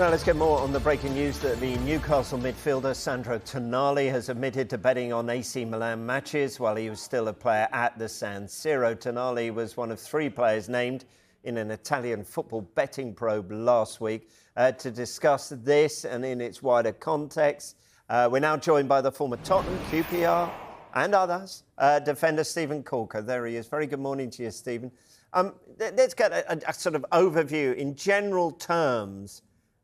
Now let's get more on the breaking news that the Newcastle midfielder Sandro Tonali has admitted to betting on AC Milan matches while he was still a player at the San Siro. Tonali was one of 3 players named in an Italian football betting probe last week. To discuss this and in its wider context, we're now joined by the former Tottenham, QPR and others, defender Steven Caulker. There he is. Very good morning to you, Steven. Let's get a sort of overview in general terms.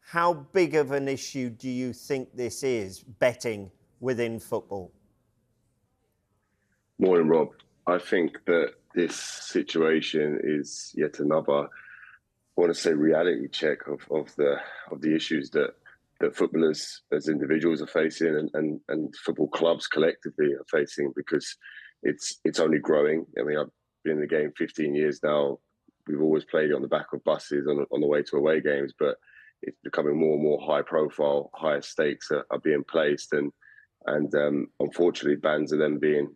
How big of an issue do you think this is, betting within football? Morning, Rob. I think that this situation is yet another, I want to say, reality check of the issues that footballers as individuals are facing and football clubs collectively are facing, because it's only growing. I mean, I've been in the game 15 years now. We've always played on the back of buses on the way to away games, but it's becoming more and more high profile, higher stakes are being placed, and unfortunately bans are then being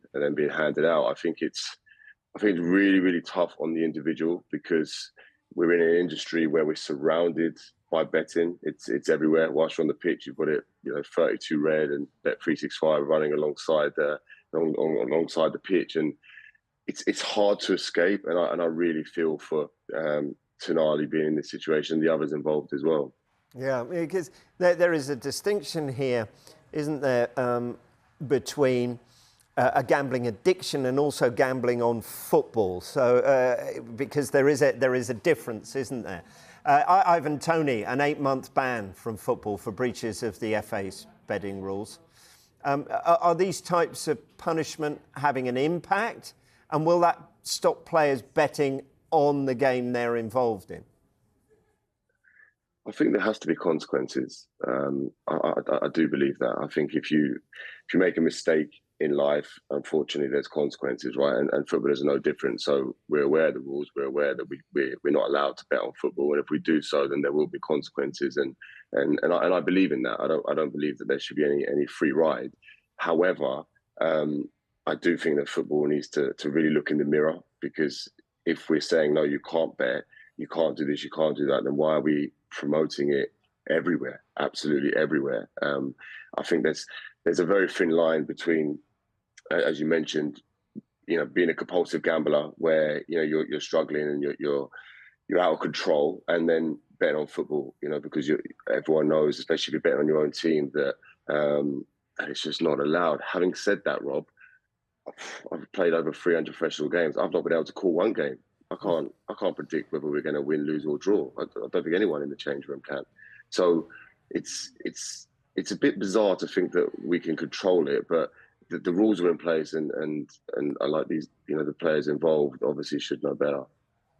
handed out. I think it's really, really tough on the individual, because we're in an industry where we're surrounded by betting. It's everywhere. Whilst you're on the pitch, you've got it, 32 Red and Bet365 running alongside alongside the pitch, and it's hard to escape. And I really feel for Tonali being in this situation, the others involved as well. Yeah, because there is a distinction here, isn't there, between a gambling addiction and also gambling on football. So because there is a difference, isn't there? Ivan Toney, an 8-month ban from football for breaches of the FA's betting rules. Are these types of punishment having an impact? And will that stop players betting on the game they're involved in? I think there has to be consequences. I do believe that. I think if you make a mistake in life, unfortunately, there's consequences, right? And footballers are no different. So we're aware of the rules. We're aware that we're not allowed to bet on football, and if we do so, then there will be consequences. And I believe in that. I don't believe that there should be any free ride. However, I do think that football needs to really look in the mirror, because if we're saying, no, you can't bet, you can't do this, you can't do that, then why are we promoting it everywhere, absolutely everywhere? I think there's a very thin line between, as you mentioned, being a compulsive gambler where you're struggling and you're out of control, and then betting on football, because everyone knows, especially if you're betting on your own team, that it's just not allowed. Having said that, Rob, I've played over 300 professional games. I've not been able to call one game. I can't predict whether we're going to win, lose, or draw. I don't think anyone in the change room can. So it's a bit bizarre to think that we can control it, but the rules are in place, and I like these. The players involved obviously should know better.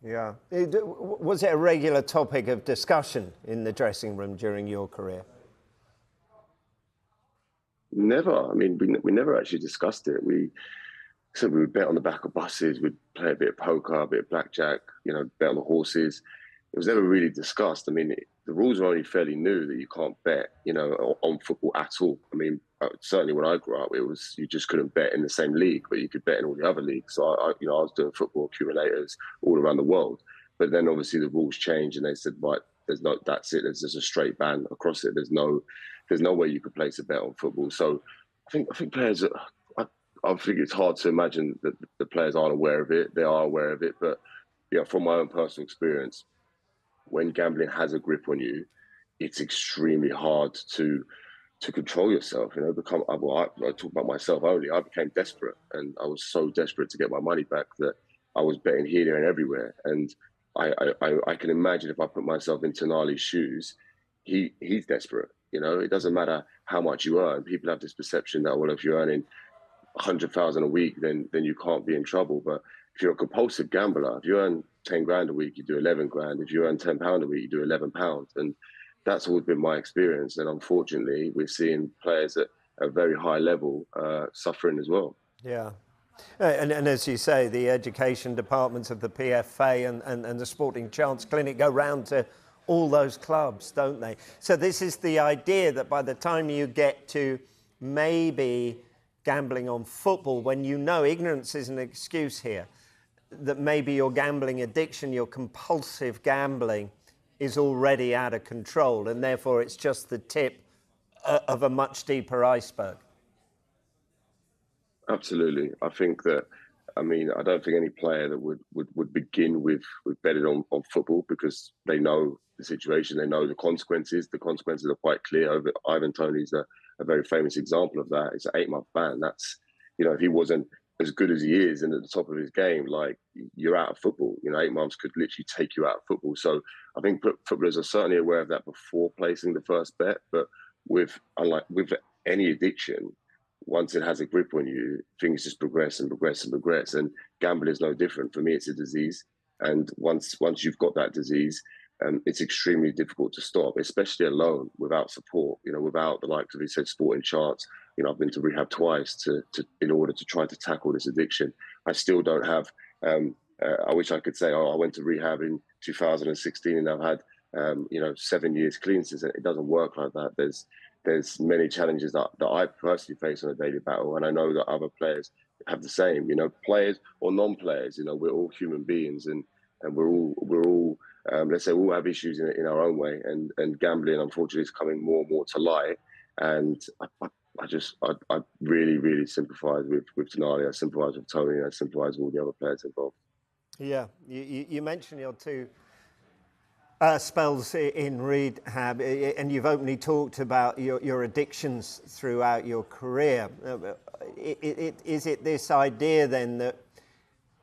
Yeah. Was it a regular topic of discussion in the dressing room during your career? Never. I mean, we never actually discussed it. We would bet on the back of buses, we'd play a bit of poker, a bit of blackjack, bet on the horses. It was never really discussed. I mean, the rules are only fairly new that you can't bet, on football at all. I mean, certainly when I grew up, it was, you just couldn't bet in the same league, but you could bet in all the other leagues. So I was doing football accumulators all around the world. But then obviously the rules changed, and they said, right, that's it. There's just a straight ban across it. There's no way you could place a bet on football. So I think players, I think it's hard to imagine that the players aren't aware of it. They are aware of it, but from my own personal experience, when gambling has a grip on you, it's extremely hard to control yourself. I talk about myself only. I became desperate, and I was so desperate to get my money back that I was betting here, there, and everywhere. And I can imagine if I put myself in Tonali's shoes, he's desperate. It doesn't matter how much you earn. People have this perception that, well, if you're earning 100,000 a week, then you can't be in trouble. But if you're a compulsive gambler, if you earn 10 grand a week, you do 11 grand. If you earn £10 a week, you do 11 pounds. And that's always been my experience. And unfortunately, we're seeing players at a very high level suffering as well. Yeah. And as you say, the education departments of the PFA and the Sporting Chance Clinic go round to all those clubs, don't they? So this is the idea that by the time you get to maybe gambling on football, when ignorance is an excuse here, that maybe your gambling addiction, your compulsive gambling is already out of control, and therefore it's just the tip of a much deeper iceberg. Absolutely. I think that, I mean, I don't think any player that would begin with betting on football because they know the situation, they know the consequences. The consequences are quite clear. Ivan Toney's a very famous example of that. It's an 8-month ban. That's, you know, if he wasn't as good as he is and at the top of his game, like, you're out of football. You know, 8 months could literally take you out of football. So I think footballers are certainly aware of that before placing the first bet. But with any addiction, once it has a grip on you, things just progress and progress and progress. And gambling is no different. For me, it's a disease. And once you've got that disease, it's extremely difficult to stop, especially alone, without support, you know, without the likes of, he said, sporting charts. You know, I've been to rehab twice in order to try to tackle this addiction. I still don't have, I wish I could say, oh, I went to rehab in 2016 and I've had, 7 years clean since. It doesn't work like that. There's many challenges that I personally face on a daily battle, and I know that other players have the same. You know, players or non-players. You know, we're all human beings, and we're all let's say we all have issues in our own way. And gambling, unfortunately, is coming more and more to light. And I really, really sympathise with Tonali. I sympathise with Tony. And I sympathise with all the other players involved. Yeah, you mentioned your two spells in rehab, and you've openly talked about your addictions throughout your career. Is it this idea then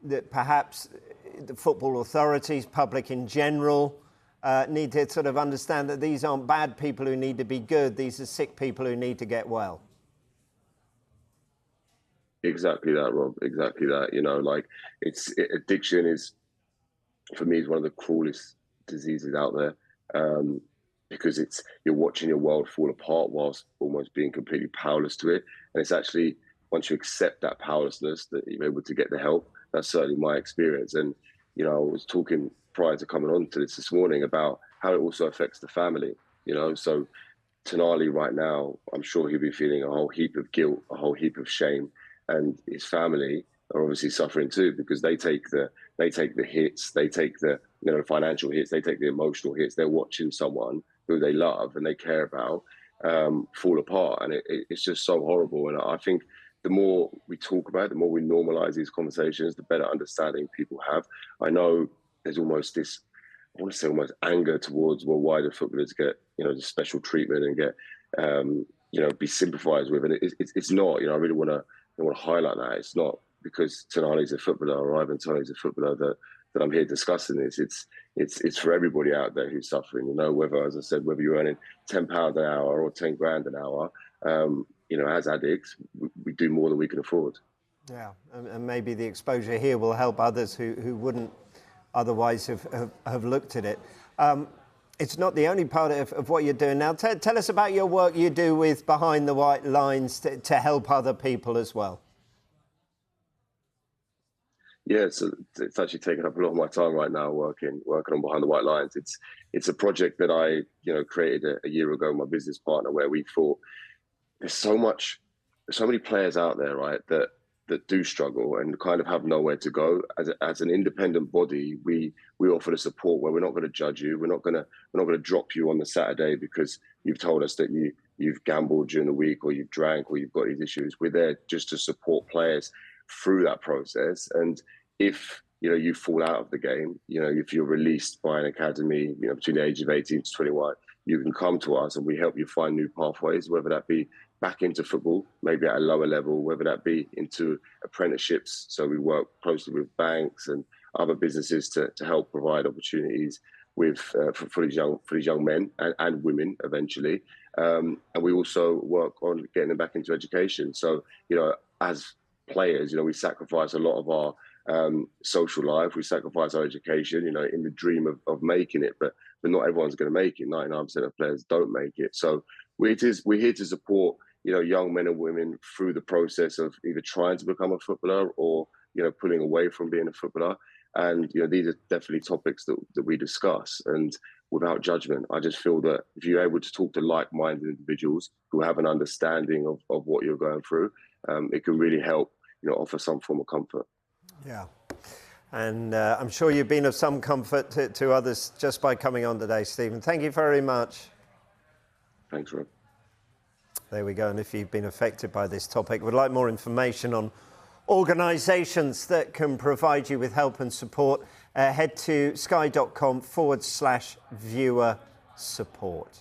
that perhaps the football authorities, public in general, need to sort of understand that these aren't bad people who need to be good, these are sick people who need to get well? Exactly that, Rob. Exactly that. You know, like, addiction is, for me, is one of the cruelest diseases out there, because you're watching your world fall apart whilst almost being completely powerless to it. And it's actually, once you accept that powerlessness, that you're able to get the help. That's certainly my experience. And, you know, I was talking prior to coming on to this morning about how it also affects the family, you know. So Tonali right now, I'm sure he'll be feeling a whole heap of guilt, a whole heap of shame, and his family are obviously suffering too, because they take the hits, they take the financial hits, they take the emotional hits. They're watching someone who they love and they care about fall apart, and it's just so horrible. And I think the more we talk about it, the more we normalize these conversations, the better understanding people have. I know there's almost this, I want to say, almost anger towards, well, why do footballers get, the special treatment and get, be sympathised with? And it's not, I really want to highlight that. It's not because Tonali's a footballer or Ivan Toney's a footballer that I'm here discussing this. It's for everybody out there who's suffering, whether, as I said, whether you're earning £10 an hour or 10 grand an hour, as addicts, we do more than we can afford. Yeah, and maybe the exposure here will help others who wouldn't otherwise have looked at it. It's not the only part of what you're doing now. Tell us about your work you do with Behind the White Lines to help other people as well. Yeah, so it's actually taken up a lot of my time right now working on Behind the White Lines. It's a project that I created a year ago with my business partner, where we thought there's so many players out there, right, that do struggle and kind of have nowhere to go. As an independent body, we offer the support where we're not going to judge you. We're not going to drop you on the Saturday because you've told us that you've gambled during the week or you've drank or you've got these issues. We're there just to support players through that process. And if you fall out of the game, if you're released by an academy, between the age of 18 to 21, you can come to us and we help you find new pathways, whether that be back into football, maybe at a lower level, whether that be into apprenticeships. So we work closely with banks and other businesses to help provide opportunities with for these young men and women eventually. And we also work on getting them back into education. So, as players, we sacrifice a lot of our social life. We sacrifice our education, in the dream of making it, but not everyone's going to make it. 99% of players don't make it. So we're here to support, young men and women through the process of either trying to become a footballer or, pulling away from being a footballer. And, these are definitely topics that we discuss, and without judgment. I just feel that if you're able to talk to like-minded individuals who have an understanding of what you're going through, it can really help, offer some form of comfort. Yeah. And I'm sure you've been of some comfort to others just by coming on today, Steven. Thank you very much. Thanks, Rob. There we go. And if you've been affected by this topic, would like more information on organisations that can provide you with help and support, head to sky.com/viewer support.